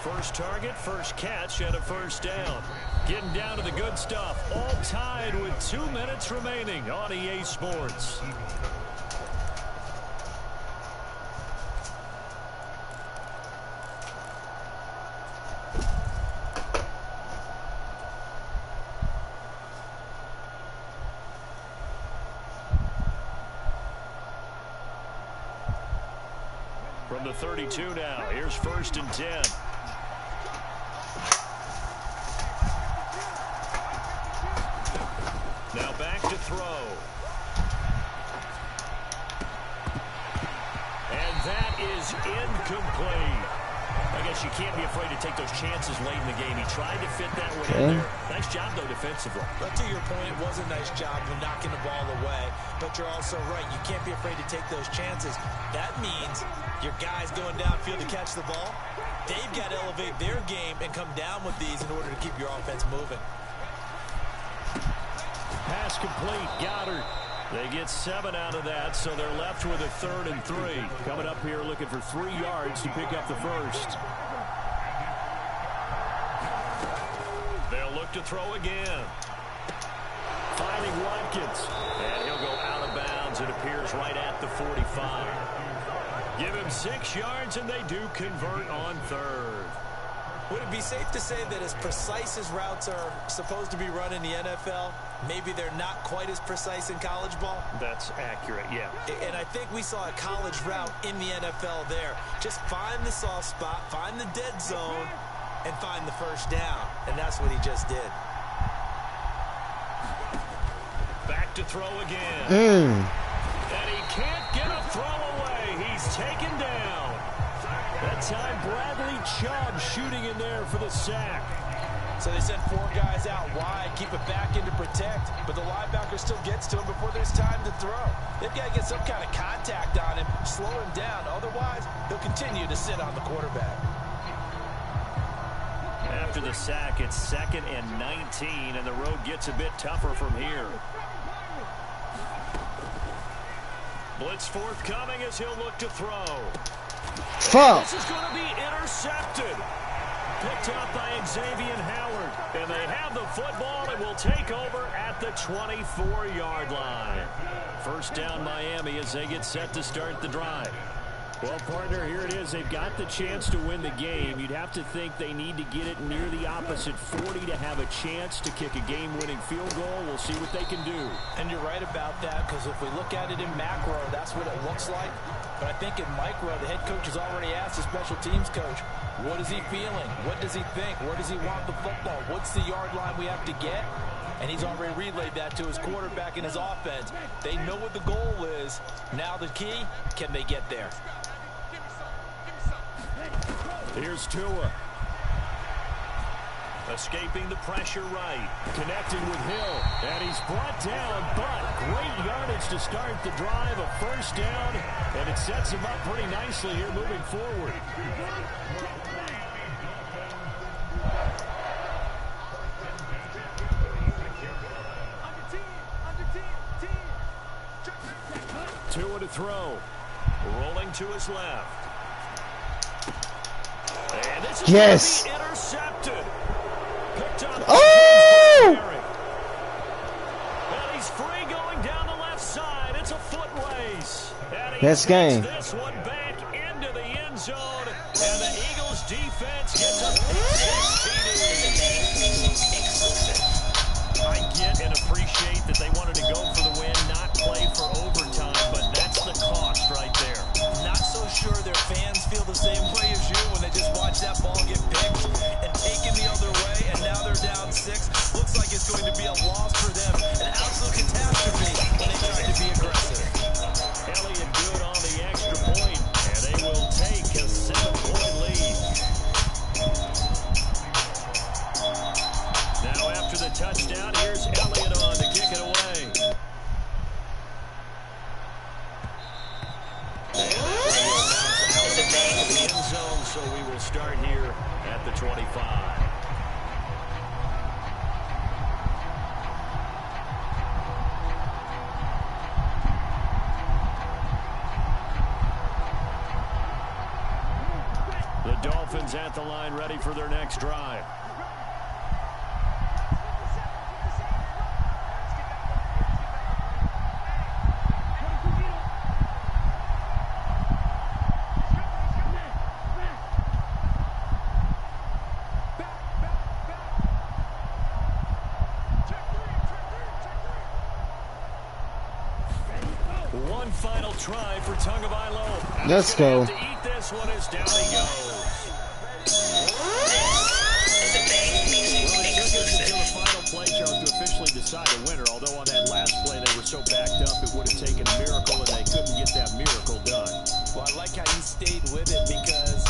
First target, first catch, and a 1st down. Getting down to the good stuff. All tied with 2 minutes remaining on EA Sports. From the 32 now, here's 1st and 10. Now back to throw. And that is incomplete. I guess you can't be afraid to take those chances late in the game. He tried to fit that one in there. Nice job, though, defensively. But to your point, it was a nice job of knocking the ball away. But you're also right. You can't be afraid to take those chances. That means your guys going downfield to catch the ball, they've got to elevate their game and come down with these in order to keep your offense moving. Pass complete. Goddard. They get 7 out of that, so they're left with a 3rd and 3. Coming up here looking for 3 yards to pick up the 1st. They'll look to throw again. Finding Watkins. And he'll go out of bounds. It appears right at the 45. Give him 6 yards, and they do convert on 3rd. Would it be safe to say that as precise as routes are supposed to be run in the NFL, maybe they're not quite as precise in college ball? That's accurate, yeah. And I think we saw a college route in the NFL there. Just find the soft spot, find the dead zone, and find the 1st down. And that's what he just did. Back to throw again. And he can't get a throw away. He's taken down. That time, Bradley Chubb shooting in there for the sack. So they send 4 guys out wide, keep it back in to protect, but the linebacker still gets to him before there's time to throw. They've got to get some kind of contact on him, slow him down. Otherwise, he'll continue to sit on the quarterback. After the sack, it's 2nd and 19, and the road gets a bit tougher from here. Blitz forthcoming as he'll look to throw. Fuck. This is going to be intercepted. Picked up by Xavier Howard. And they have the football and will take over at the 24-yard line. First down Miami as they get set to start the drive. Well, partner, here it is. They've got the chance to win the game. You'd have to think they need to get it near the opposite 40 to have a chance to kick a game-winning field goal. We'll see what they can do. And you're right about that, because if we look at it in macro, that's what it looks like. But I think in micro, the head coach has already asked the special teams coach, what is he feeling? What does he think? Where does he want the football? What's the yard line we have to get? And he's already relayed that to his quarterback and his offense. They know what the goal is. Now the key, can they get there? Here's Tua. Escaping the pressure right. Connecting with Hill. And he's brought down, but great yardage to start the drive. A first down. And it sets him up pretty nicely here moving forward. Tua to throw. Rolling to his left. And this is yes. going to be intercepted. Picked up. Oh! And he's free going down the left side. It's a foot race. And he That's game. this one back into the end zone. And the Eagles defense gets a I get and appreciate that they wanted to go for the win, not play for overtime, but that's the cost right there. Not so sure their fans feel the same way as you when they just watch that ball get picked and taken the other way, and now they're down 6. Looks like it's going to be a loss for them. An absolute catastrophe when they tried to be aggressive. Elliott good on the extra point, and they will take a 7-point lead. Now after the touchdown, here's Elliott on to kick it away. The end zone, so we will start here at the 25. The Dolphins at the line, ready for their next drive. One final try for Tagovailoa. Let's go. To eat this one as down he goes. Well, it took us until the final play, Charles, to officially decide a winner. Although on that last play they were so backed up, it would have taken a miracle, and they couldn't get that miracle done. Well, I like how he stayed with it, because